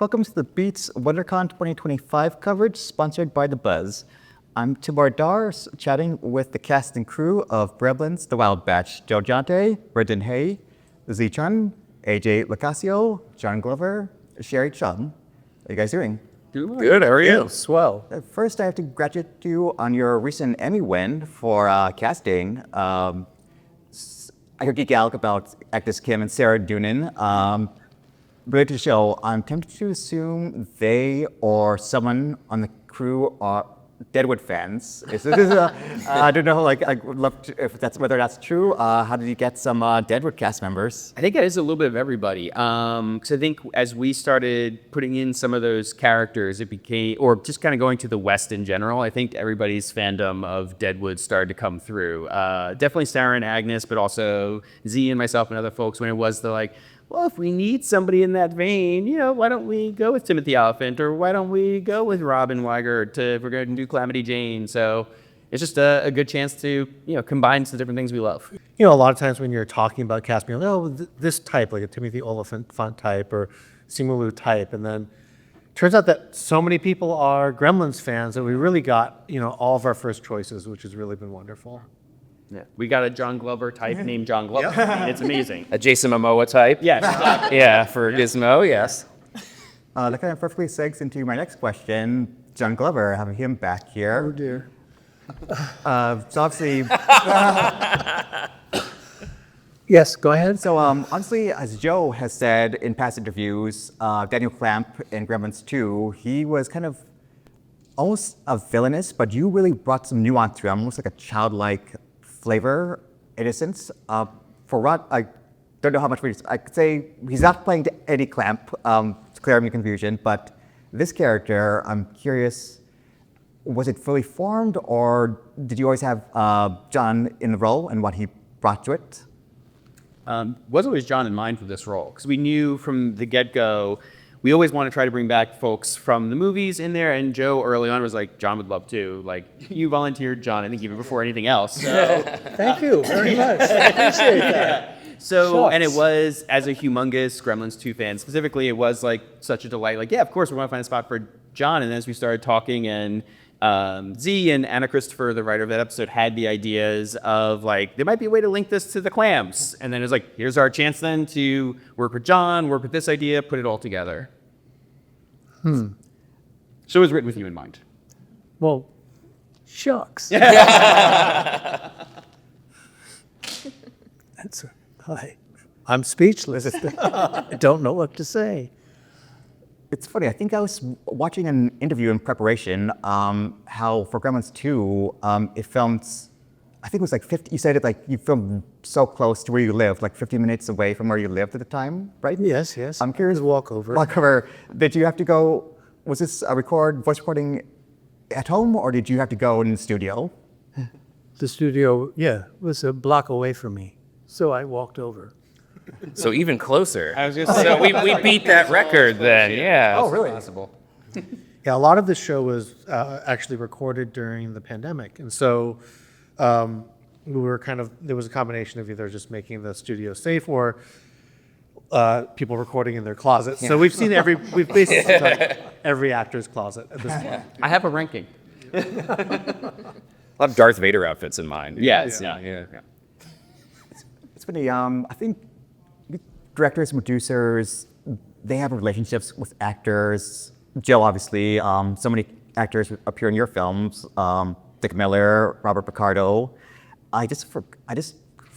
Welcome to the Beats WonderCon 2025 coverage sponsored by The Buzz. I'm Timur Dar, chatting with the cast and crew of Gremlins, The Wild Batch, Joe Dante, Brendan Hay, Z Chun, AJ LoCascio, John Glover, Sherri Chung. How are you guys doing? Good, how are you? Swell. First, I have to congratulate you on your recent Emmy win for casting. I heard geek out about actors Kim and Sarah Doonan. Related to the show, I'm tempted to assume they or someone on the crew are Deadwood fans. I don't know. Like, I would love to, if that's whether that's true. How did you get some Deadwood cast members? I think it is a little bit of everybody. Because I think as we started putting in some of those characters, it became, or just kind of going to the West in general, I think everybody's fandom of Deadwood started to come through. Definitely Sarah and Agnes, but also Z and myself and other folks when it was the like, well, if we need somebody in that vein, why don't we go with Timothy Olyphant, or why don't we go with Robin Weigert if we're going to do Calamity Jane? So it's just a good chance to, combine some different things we love. A lot of times when you're talking about casting, this type, like a Timothy Olyphant type or Simu type, and then turns out that so many people are Gremlins fans that we really got, all of our first choices, which has really been wonderful. Yeah. We got a John Glover type named John Glover. It's amazing. A Jason Momoa type? Yes, exactly. Yeah, for Gizmo, yes. That kind of perfectly segues into my next question. John Glover, having him back here. Oh dear. So obviously, Yes, go ahead. so honestly, as Joe has said in past interviews, Daniel Clamp in Gremlins 2, he was kind of almost a villainous, but you really brought some nuance to him, almost like a childlike flavor, innocence. For Rod, I don't know how much I could say he's not playing Eddie Clamp, to clear up your confusion, but this character, I'm curious, was it fully formed, or did you always have John in the role and what he brought to it? Was always John in mind for this role, because we knew from the get-go, we always want to try to bring back folks from the movies in there, and Joe early on was like, John would love to. Like, you volunteered John, I think even before anything else. So, Thank you very much. I appreciate that. so Shucks. and it was, as a humongous Gremlins 2 fan specifically, it was like such a delight. Like, yeah, of course, we want to find a spot for John. And then as we started talking, and Z and Anna Christopher, the writer of that episode, had the ideas of like, there might be a way to link this to the clams. And then it was like, here's our chance then to work with John, work with this idea, put it all together. So it was written with you in mind. Well, shucks. I'm speechless. I don't know what to say. It's funny, I think I was watching an interview in preparation, how for Gremlins 2, it filmed, I think it was like 50, you said it like you filmed so close to where you lived, like 50 minutes away from where you lived at the time, right? Yes. I'm curious. Walk over. Did you have to go, was this a voice recording at home, or did you have to go in the studio? The studio, was a block away from me, so I walked over. So even closer. I was just saying. So we beat that record then, yeah. Oh, really? Possible. Yeah, a lot of the show was actually recorded during the pandemic, and so we were there was a combination of either just making the studio safe or people recording in their closets. So we've basically done every actor's closet at this point. I have a ranking. A lot of Darth Vader outfits in mind. Yes. Yeah. It's funny, I think directors and producers, they have relationships with actors. Joe, obviously, so many actors appear in your films. Dick Miller, Robert Picardo. I just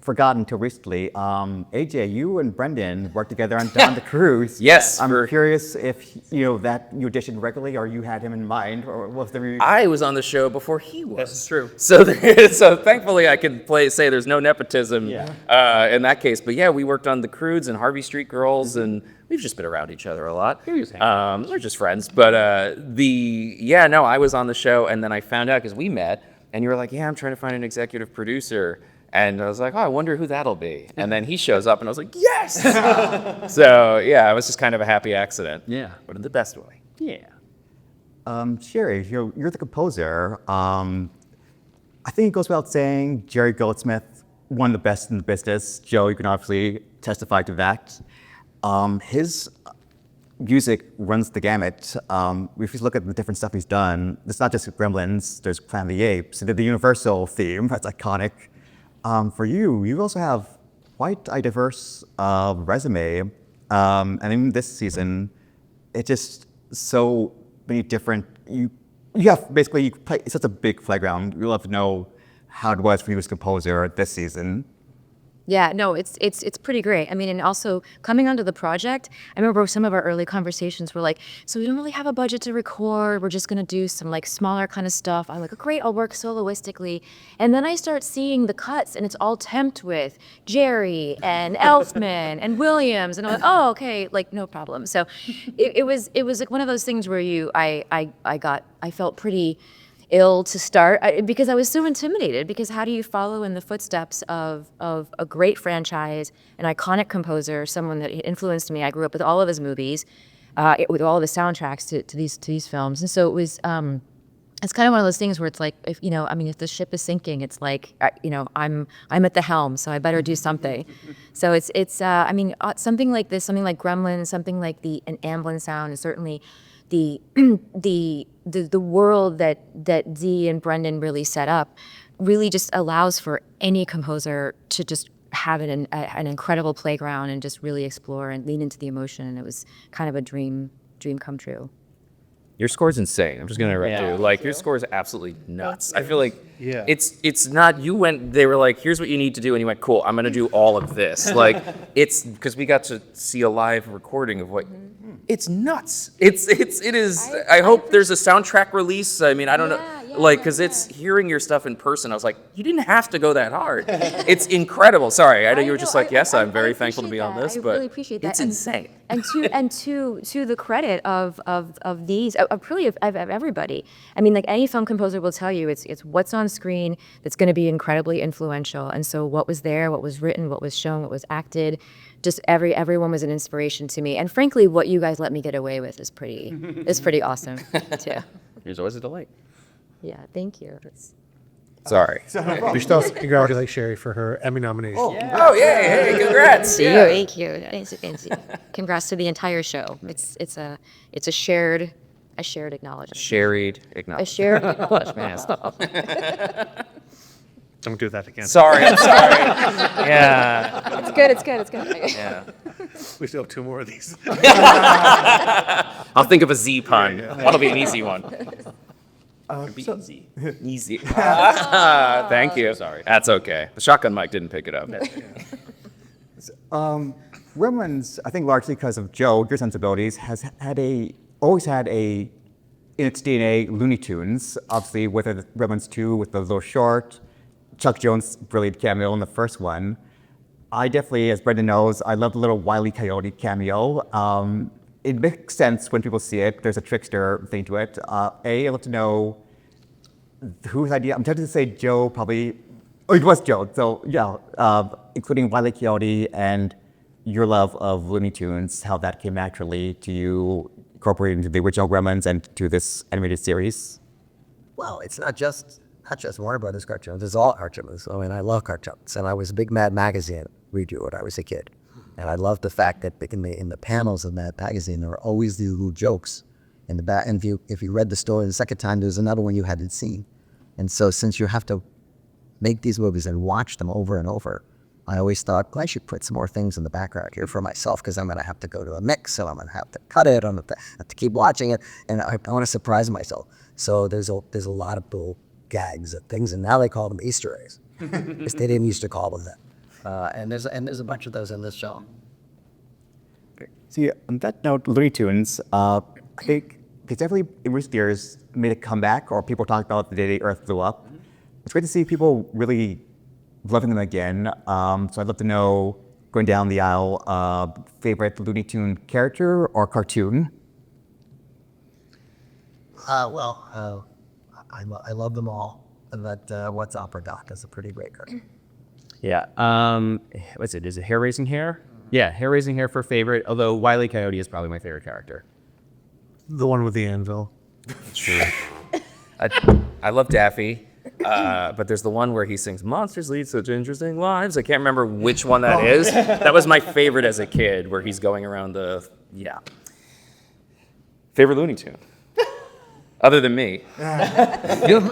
forgot until recently. AJ, you and Brendan worked together on the cruise. Yes. I'm curious if that you auditioned regularly, or you had him in mind, or was there? I was on the show before he was. That's true. So thankfully I can say there's no nepotism in that case. But yeah, we worked on The Croods and Harvey Street Girls, and we've just been around each other a lot. We're just friends. But I was on the show, and then I found out because we met, and you were like, yeah, I'm trying to find an executive producer. And I was like, oh, I wonder who that'll be. And then he shows up, and I was like, yes! So, yeah, it was just kind of a happy accident. Yeah. But in the best way. Yeah. Sherri, you're the composer. I think it goes without saying, Jerry Goldsmith, one of the best in the business. Joe, you can obviously testify to that. His music runs the gamut. If you look at the different stuff he's done, it's not just Gremlins, there's Planet of the Apes, and the Universal theme, that's iconic. For you also have quite a diverse resume. And even this season, it's just so many different, you play, it's such a big playground. We'd love to know how it was for you as composer this season. Yeah, no, it's pretty great. I mean, and also coming onto the project, I remember some of our early conversations were like, so we don't really have a budget to record. We're just gonna do some like smaller kind of stuff. I'm like, great, I'll work soloistically. And then I start seeing the cuts, and it's all temped with Jerry and Elfman and Williams, and I'm like, oh, okay, like no problem. So it was like one of those things where I felt pretty ill to start because I was so intimidated, because how do you follow in the footsteps of a great franchise, an iconic composer, someone that influenced me. I grew up with all of his movies, with all of the soundtracks to these films. And so it was it's kind of one of those things where it's like, if the ship is sinking, it's like, I'm at the helm, so I better do something. So it's something like this, something like Gremlins, something like an Amblin sound, and certainly the world that Dee and Brendan really set up really just allows for any composer to just have an incredible playground and just really explore and lean into the emotion. And it was kind of a dream come true. Your score's insane. I'm just gonna interrupt you. Like, your score is absolutely nuts. I feel like it's not, they were like, here's what you need to do, and you went, cool, I'm gonna do all of this. Like, it's because we got to see a live recording of what it's nuts. It is. I hope there's a soundtrack release. I mean, I don't know. Because it's hearing your stuff in person, I was like, you didn't have to go that hard. It's incredible. Sorry, I know you were just like, yes, I'm very thankful to be on this, but I really appreciate that. It's insane. And to the credit of these, really of everybody. I mean, like any film composer will tell you, it's what's on screen that's going to be incredibly influential. And so what was there, what was written, what was shown, what was acted, just everyone was an inspiration to me. And frankly, what you guys let me get away with is pretty awesome too. There's always a delight. Yeah, thank you. Sorry. We should also congratulate Sherri for her Emmy nomination. Oh, yay, hey, congrats. Thank you. Fancy. Congrats to the entire show. It's a shared acknowledgement. Sherried acknowledgement. A shared acknowledgement. Don't do that again. Sorry, I'm sorry. Yeah. It's good. Yeah. We still have 2 more of these. I'll think of a Z pun. That'll be an easy one. Easy. Thank you. Sorry. That's okay. The shotgun mic didn't pick it up. Gremlins, I think largely because of Joe, your sensibilities, has always had in its DNA Looney Tunes, obviously with Gremlins 2, with the little short, Chuck Jones' brilliant cameo in the first one. I definitely, as Brendan knows, I love the little Wile E. Coyote cameo. It makes sense when people see it. There's a trickster thing to it. I'd love to know whose idea. I'm tempted to say Joe, probably. Oh, it was Joe. So yeah, including Wile E. Coyote and your love of Looney Tunes, how that came naturally to you, incorporating into the original Gremlins and to this animated series. Well, it's not just Warner Brothers cartoons. It's all cartoons. I mean, I love cartoons, and I was a big Mad Magazine reader when I was a kid. And I loved the fact that in the panels of that magazine, there were always these little jokes in the back. And if you read the story the second time, there's another one you hadn't seen. And so since you have to make these movies and watch them over and over, I always thought, well, I should put some more things in the background here for myself, because I'm going to have to go to a mix, so I'm going to have to cut it, I'm going to have to keep watching it, and I want to surprise myself. So there's a lot of little gags and things, and now they call them Easter eggs. Because they didn't used to call them that. And there's a bunch of those in this show. See, on that note, Looney Tunes, I think it's definitely in recent years made a comeback, or people talk about the day the Earth blew up. It's great to see people really loving them again. So I'd love to know, going down the aisle, favorite Looney Tune character or cartoon? I love them all. But What's Opera Doc is a pretty great cartoon. Yeah. What's it? Is it Hair Raising Hair? Yeah, Hair Raising Hair for favorite, although Wile E. Coyote is probably my favorite character. The one with the anvil. True. I love Daffy, but there's the one where he sings "Monsters Lead Such Interesting Lives." I can't remember which one that is. That was my favorite as a kid, where he's going around Favorite Looney Tune? Other than me.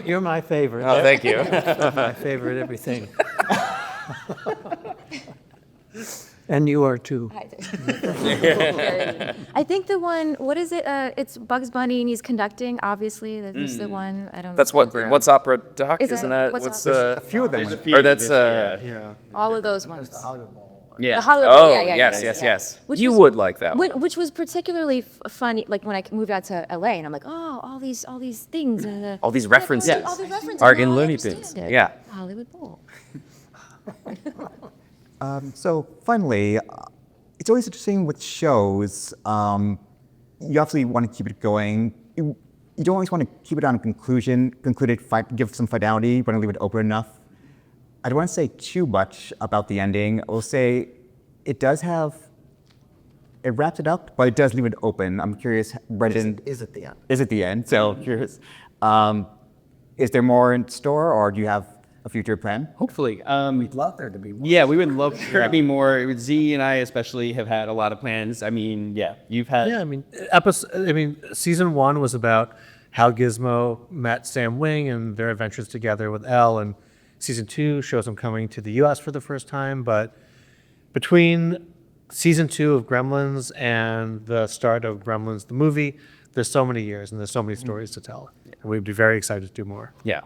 You're my favorite. Oh, thank you. My favorite everything. And you are too. I think the one, what is it? It's Bugs Bunny and he's conducting, obviously. That's the one. I don't That's what's opera doc? Is Isn't that- that what's A few of them. or that's all of those ones. Yeah. The Hollywood, oh yeah, yes. Which You was- would like that one. Which was particularly funny, like when I moved out to LA and I'm like, oh, all these things. And, All these references. all these references. Are now in I Looney understand Tunes. it. Yeah. Hollywood Bowl. So finally, it's always interesting with shows. You obviously want to keep it going. You don't always want to keep it on a concluded, give some finality. You want to leave it open enough. I don't want to say too much about the ending. I will say it wraps it up, but it does leave it open. I'm curious, Brendan. Is it the end? Is it the end? So curious. Is there more in store, or do you have a future plan? Hopefully. We'd love there to be more. Yeah, we would love there to be more. Z and I especially have had a lot of plans. I mean, yeah, you've had. Yeah, season 1 was about how Gizmo met Sam Wing and their adventures together with Elle, and season 2 shows them coming to the U.S. for the first time. But between season 2 of Gremlins and the start of Gremlins the movie, there's so many years and there's so many stories to tell. And we'd be very excited to do more. Yeah.